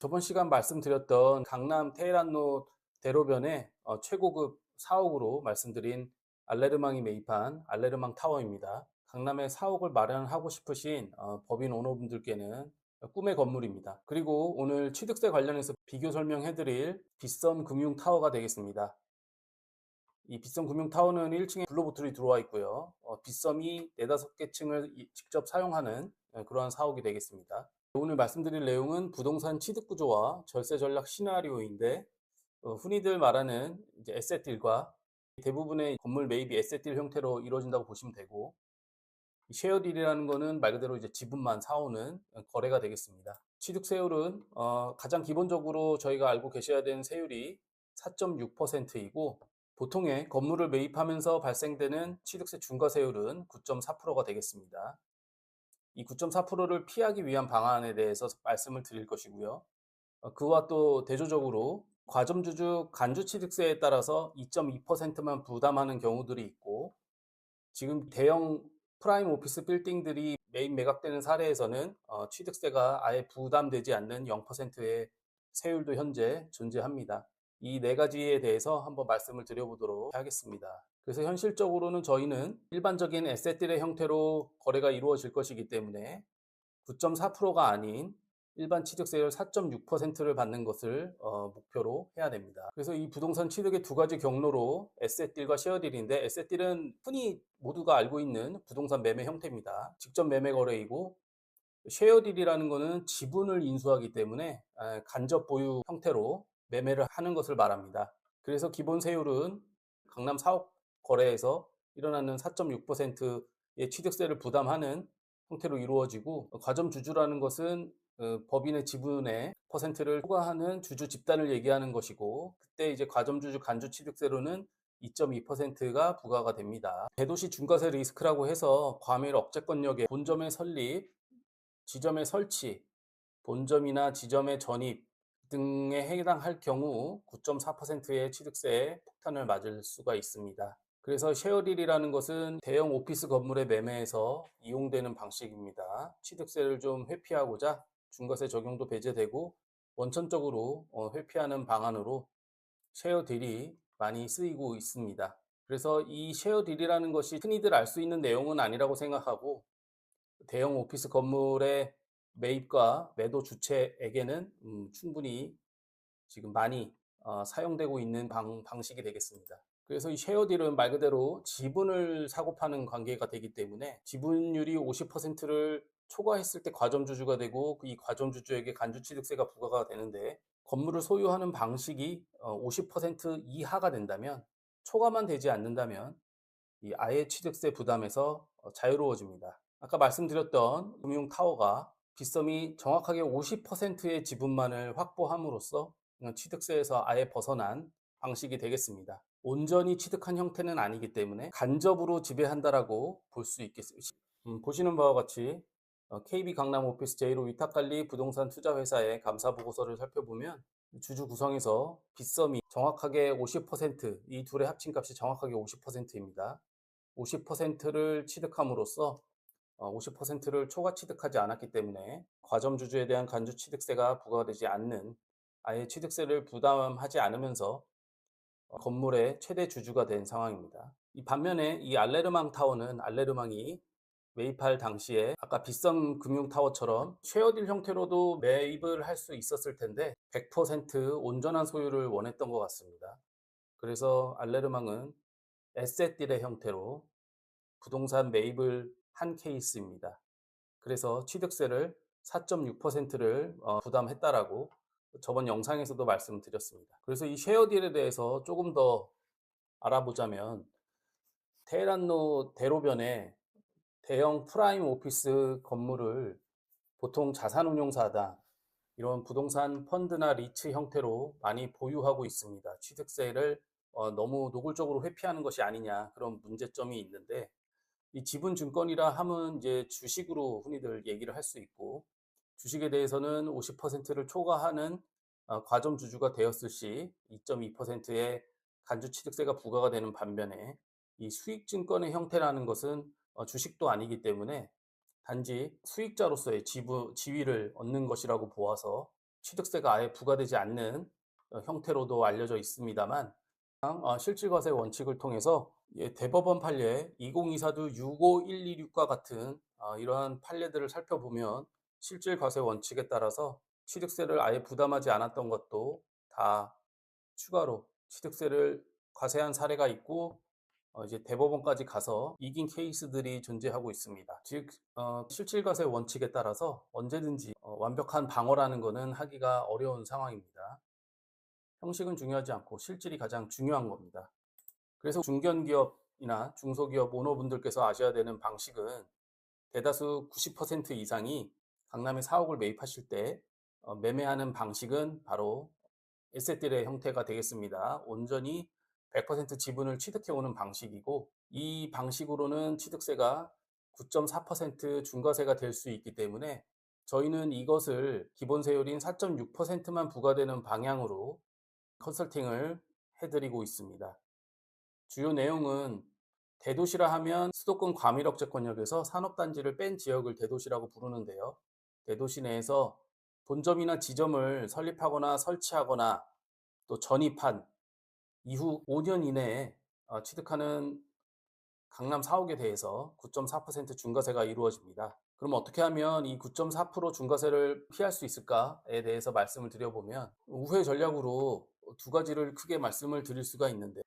저번 시간 말씀드렸던 강남 테헤란로 대로변의 최고급 사옥으로 말씀드린 알레르망이 매입한 알레르망 타워입니다. 강남에 사옥을 마련하고 싶으신 법인 오너분들께는 꿈의 건물입니다. 그리고 오늘 취득세 관련해서 비교 설명해드릴 빗썸 금융 타워가 되겠습니다. 이 빗썸 금융 타워는 1층에 블루보틀이 들어와 있고요. 빗썸이 4-5개 층을 직접 사용하는 그러한 사옥이 되겠습니다. 오늘 말씀드릴 내용은 부동산 취득 구조와 절세 전략 시나리오인데, 흔히들 말하는 이제 에셋딜과 대부분의 건물 매입이 에셋딜 형태로 이루어진다고 보시면 되고, 쉐어딜이라는 거는 말 그대로 이제 지분만 사오는 거래가 되겠습니다. 취득 세율은 가장 기본적으로 저희가 알고 계셔야 되는 세율이 4.6%이고, 보통의 건물을 매입하면서 발생되는 취득세 중과세율은 9.4%가 되겠습니다. 이 9.4%를 피하기 위한 방안에 대해서 말씀을 드릴 것이고요. 그와 또 대조적으로 과점주주 간주취득세에 따라서 2.2%만 부담하는 경우들이 있고, 지금 대형 프라임 오피스 빌딩들이 매입 매각되는 사례에서는 취득세가 아예 부담되지 않는 0%의 세율도 현재 존재합니다. 이 네 가지에 대해서 한번 말씀을 드려보도록 하겠습니다. 그래서 현실적으로는 저희는 일반적인 에셋딜의 형태로 거래가 이루어질 것이기 때문에 9.4%가 아닌 일반 취득세율 4.6%를 받는 것을 목표로 해야 됩니다. 그래서 이 부동산 취득의 두 가지 경로로 에셋딜과 쉐어딜인데, 에셋딜은 흔히 모두가 알고 있는 부동산 매매 형태입니다. 직접 매매 거래이고, 쉐어딜이라는 것은 지분을 인수하기 때문에 간접 보유 형태로 매매를 하는 것을 말합니다. 그래서 기본 세율은 강남 사업 거래에서 일어나는 4.6%의 취득세를 부담하는 형태로 이루어지고, 과점주주라는 것은 법인의 지분의 퍼센트를 초과하는 주주 집단을 얘기하는 것이고, 그때 이제 과점주주 간주취득세로는 2.2%가 부과가 됩니다. 대도시 중과세 리스크라고 해서 과밀 억제권역의 본점의 설립, 지점의 설치, 본점이나 지점의 전입 등에 해당할 경우 9.4%의 취득세에 폭탄을 맞을 수가 있습니다. 그래서 쉐어딜이라는 것은 대형 오피스 건물의 매매에서 이용되는 방식입니다. 취득세를 좀 회피하고자 중과세 적용도 배제되고 원천적으로 회피하는 방안으로 쉐어딜이 많이 쓰이고 있습니다. 그래서 이 쉐어딜이라는 것이 흔히들 알 수 있는 내용은 아니라고 생각하고, 대형 오피스 건물의 매입과 매도 주체에게는 충분히 지금 많이 사용되고 있는 방식이 되겠습니다. 그래서 이 쉐어딜은 말 그대로 지분을 사고 파는 관계가 되기 때문에 지분율이 50%를 초과했을 때 과점주주가 되고, 이 과점주주에게 간주취득세가 부과가 되는데, 건물을 소유하는 방식이 50% 이하가 된다면, 초과만 되지 않는다면 이 아예 취득세 부담에서 자유로워집니다. 아까 말씀드렸던 금융타워가 빗썸이 정확하게 50%의 지분만을 확보함으로써 취득세에서 아예 벗어난 방식이 되겠습니다. 온전히 취득한 형태는 아니기 때문에 간접으로 지배한다라고 볼 수 있겠습니다. 보시는 바와 같이 KB 강남 오피스 제1호 위탁관리 부동산 투자회사의 감사보고서를 살펴보면, 주주 구성에서 빗썸이 정확하게 50%, 이 둘의 합친 값이 정확하게 50%입니다. 50%를 취득함으로써 50%를 초과 취득하지 않았기 때문에 과점주주에 대한 간주취득세가 부과되지 않는, 아예 취득세를 부담하지 않으면서 건물의 최대 주주가 된 상황입니다. 이 반면에 이 알레르망 타워는, 알레르망이 매입할 당시에 아까 빗썸 금융타워처럼 쉐어딜 형태로도 매입을 할 수 있었을 텐데 100% 온전한 소유를 원했던 것 같습니다. 그래서 알레르망은 에셋딜의 형태로 부동산 매입을 한 케이스입니다. 그래서 취득세를 4.6%를 부담했다라고 저번 영상에서도 말씀드렸습니다. 그래서 이 쉐어딜에 대해서 조금 더 알아보자면, 테헤란로 대로변에 대형 프라임 오피스 건물을 보통 자산운용사다, 이런 부동산 펀드나 리츠 형태로 많이 보유하고 있습니다. 취득세를 너무 노골적으로 회피하는 것이 아니냐, 그런 문제점이 있는데, 이 지분증권이라 함은 이제 주식으로 흔히들 얘기를 할 수 있고, 주식에 대해서는 50%를 초과하는 과점주주가 되었을 시 2.2%의 간주취득세가 부과가 되는 반면에, 이 수익증권의 형태라는 것은 주식도 아니기 때문에 단지 수익자로서의 지위를 얻는 것이라고 보아서 취득세가 아예 부과되지 않는 형태로도 알려져 있습니다만 실질과세 원칙을 통해서 대법원 판례 2024도 65126과 같은 이러한 판례들을 살펴보면 실질과세 원칙에 따라서 취득세를 아예 부담하지 않았던 것도 다 추가로 취득세를 과세한 사례가 있고 이제 대법원까지 가서 이긴 케이스들이 존재하고 있습니다. 즉 실질과세 원칙에 따라서 언제든지 완벽한 방어라는 것은 하기가 어려운 상황입니다. 형식은 중요하지 않고 실질이 가장 중요한 겁니다. 그래서 중견기업이나 중소기업 오너분들께서 아셔야 되는 방식은 대다수 90% 이상이 강남에 사옥을 매입하실 때 매매하는 방식은 바로 에세트의 형태가 되겠습니다. 온전히 100% 지분을 취득해오는 방식이고 이 방식으로는 취득세가 9.4% 중과세가 될 수 있기 때문에 저희는 이것을 기본세율인 4.6%만 부과되는 방향으로 컨설팅을 해드리고 있습니다. 주요 내용은 대도시라 하면 수도권 과밀억제권역에서 산업단지를 뺀 지역을 대도시라고 부르는데요. 대도시 내에서 본점이나 지점을 설립하거나 설치하거나 또 전입한 이후 5년 이내에 취득하는 강남 4옥에 대해서 9.4% 중과세가 이루어집니다. 그럼 어떻게 하면 이 9.4% 중과세를 피할 수 있을까에 대해서 말씀을 드려보면 우회 전략으로 두 가지를 크게 말씀을 드릴 수가 있는데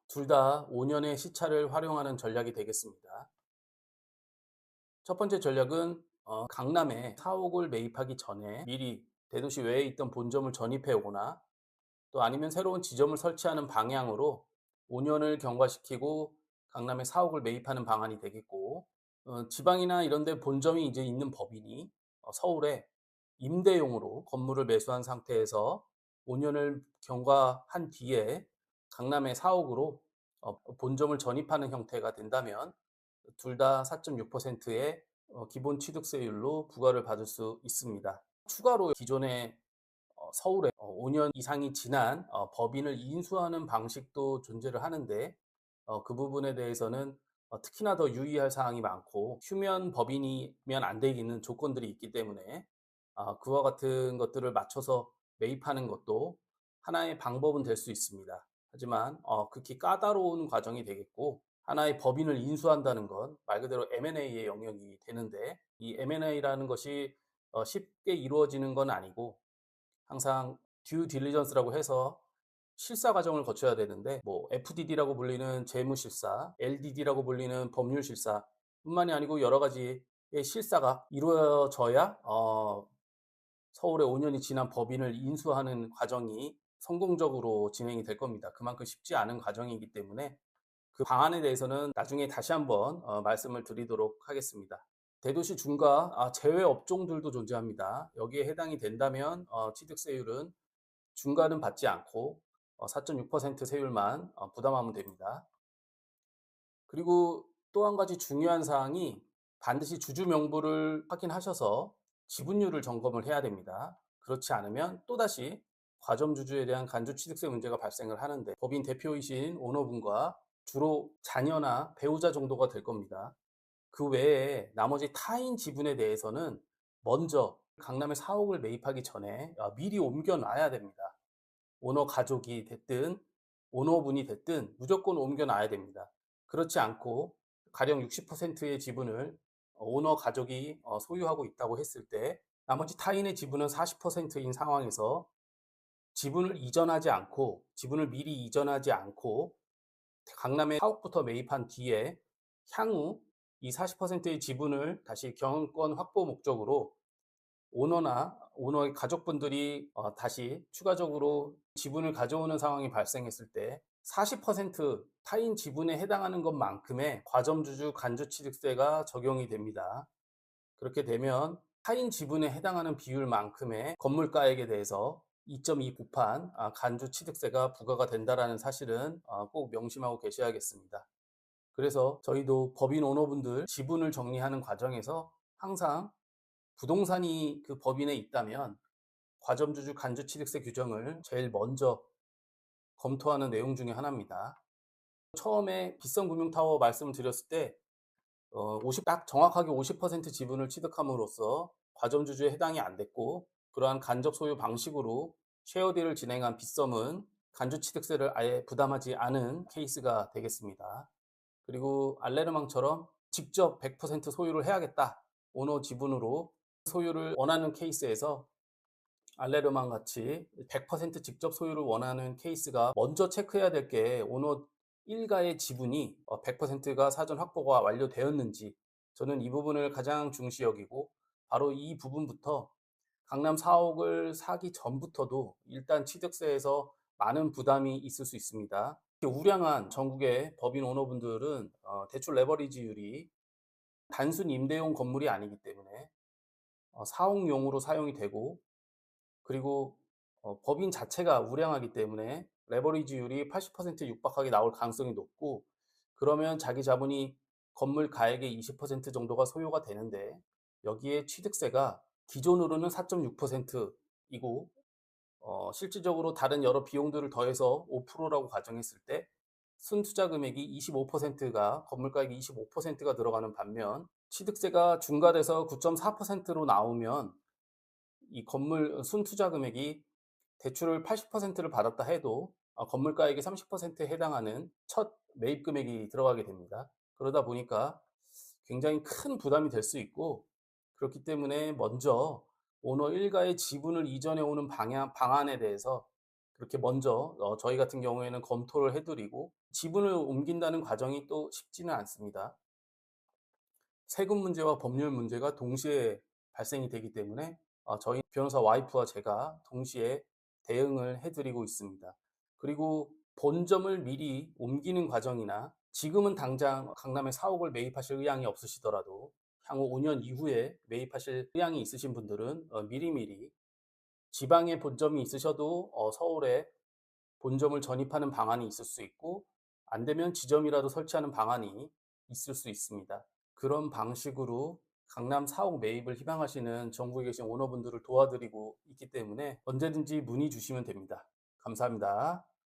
둘 다 5년의 시차를 활용하는 전략이 되겠습니다. 첫 번째 전략은 강남에 4옥을 매입하기 전에 미리 대도시 외에 있던 본점을 전입해 오거나 또 아니면 새로운 지점을 설치하는 방향으로 5년을 경과시키고 강남에 4옥을 매입하는 방안이 되겠고 지방이나 이런 데 본점이 이제 있는 법인이 서울에 임대용으로 건물을 매수한 상태에서 5년을 경과한 뒤에 강남의 4옥으로 본점을 전입하는 형태가 된다면 둘 다 4.6%의 기본 취득세율로 부과를 받을 수 있습니다. 추가로 기존의 서울에 5년 이상이 지난 법인을 인수하는 방식도 존재를 하는데 그 부분에 대해서는 특히나 더 유의할 사항이 많고 휴면 법인이면 안 되는 조건들이 있기 때문에 그와 같은 것들을 맞춰서 매입하는 것도 하나의 방법은 될 수 있습니다. 하지만 극히 까다로운 과정이 되겠고 하나의 법인을 인수한다는 건 말 그대로 M&A의 영역이 되는데 이 M&A라는 것이 쉽게 이루어지는 건 아니고 항상 듀 딜리전스라고 해서 실사 과정을 거쳐야 되는데 뭐 FDD라고 불리는 재무실사, LDD라고 불리는 법률실사 뿐만이 아니고 여러 가지의 실사가 이루어져야 서울에 5년이 지난 법인을 인수하는 과정이 성공적으로 진행이 될 겁니다. 그만큼 쉽지 않은 과정이기 때문에 그 방안에 대해서는 나중에 다시 한번 말씀을 드리도록 하겠습니다. 대도시 중과 제외 업종들도 존재합니다. 여기에 해당이 된다면 취득세율은 중과는 받지 않고 4.6% 세율만 부담하면 됩니다. 그리고 또 한 가지 중요한 사항이 반드시 주주 명부를 확인하셔서 지분율을 점검을 해야 됩니다. 그렇지 않으면 또다시 과점주주에 대한 간주취득세 문제가 발생을 하는데 법인 대표이신 오너분과 주로 자녀나 배우자 정도가 될 겁니다. 그 외에 나머지 타인 지분에 대해서는 먼저 강남에 4옥을 매입하기 전에 미리 옮겨놔야 됩니다. 오너 가족이 됐든 오너분이 됐든 무조건 옮겨놔야 됩니다. 그렇지 않고 가령 60%의 지분을 오너 가족이 소유하고 있다고 했을 때 나머지 타인의 지분은 40%인 상황에서 지분을 미리 이전하지 않고 강남에 4억부터 매입한 뒤에 향후 이 40%의 지분을 다시 경영권 확보 목적으로 오너나 오너의 가족분들이 다시 추가적으로 지분을 가져오는 상황이 발생했을 때 40% 타인 지분에 해당하는 것만큼의 과점주주 간주취득세가 적용이 됩니다. 그렇게 되면 타인 지분에 해당하는 비율만큼의 건물가액에 대해서 2.2 곱한 간주취득세가 부과가 된다는 사실은 꼭 명심하고 계셔야겠습니다. 그래서 저희도 법인 오너분들 지분을 정리하는 과정에서 항상 부동산이 그 법인에 있다면 과점주주 간주취득세 규정을 제일 먼저 검토하는 내용 중에 하나입니다. 처음에 빗성금융타워 말씀을 드렸을 때 딱 정확하게 50% 지분을 취득함으로써 과점주주에 해당이 안 됐고 그러한 간접 소유 방식으로 쉐어딜을 진행한 빗썸은 간주취득세를 아예 부담하지 않은 케이스가 되겠습니다. 그리고 알레르망처럼 직접 100% 소유를 해야겠다. 오너 지분으로 소유를 원하는 케이스에서 알레르망 같이 100% 직접 소유를 원하는 케이스가 먼저 체크해야 될 게 오너 일가의 지분이 100%가 사전 확보가 완료되었는지, 저는 이 부분을 가장 중시 여기고 바로 이 부분부터 강남 4억을 사기 전부터도 일단 취득세에서 많은 부담이 있을 수 있습니다. 우량한 전국의 법인 오너분들은 대출 레버리지율이 단순 임대용 건물이 아니기 때문에 사옥용으로 사용이 되고, 그리고 법인 자체가 우량하기 때문에 레버리지율이 80% 육박하게 나올 가능성이 높고, 그러면 자기 자본이 건물 가액의 20% 정도가 소요가 되는데, 여기에 취득세가 기존으로는 4.6%이고 실질적으로 다른 여러 비용들을 더해서 5%라고 가정했을 때 순투자 금액이 25%가 건물가액이 25%가 들어가는 반면, 취득세가 중과돼서 9.4%로 나오면 이 건물 순투자 금액이 대출을 80%를 받았다 해도 건물가액의 30%에 해당하는 첫 매입 금액이 들어가게 됩니다. 그러다 보니까 굉장히 큰 부담이 될 수 있고, 그렇기 때문에 먼저 오너 일가의 지분을 이전해 오는 방안에 대해서 그렇게 먼저 저희 같은 경우에는 검토를 해드리고, 지분을 옮긴다는 과정이 또 쉽지는 않습니다. 세금 문제와 법률 문제가 동시에 발생이 되기 때문에 저희 변호사 와이프와 제가 동시에 대응을 해드리고 있습니다. 그리고 본점을 미리 옮기는 과정이나 지금은 당장 강남에 4억을 매입하실 의향이 없으시더라도 향후 5년 이후에 매입하실 의향이 있으신 분들은 미리미리 지방에 본점이 있으셔도 서울에 본점을 전입하는 방안이 있을 수 있고, 안 되면 지점이라도 설치하는 방안이 있을 수 있습니다. 그런 방식으로 강남 4억 매입을 희망하시는 전국에 계신 오너분들을 도와드리고 있기 때문에 언제든지 문의 주시면 됩니다. 감사합니다.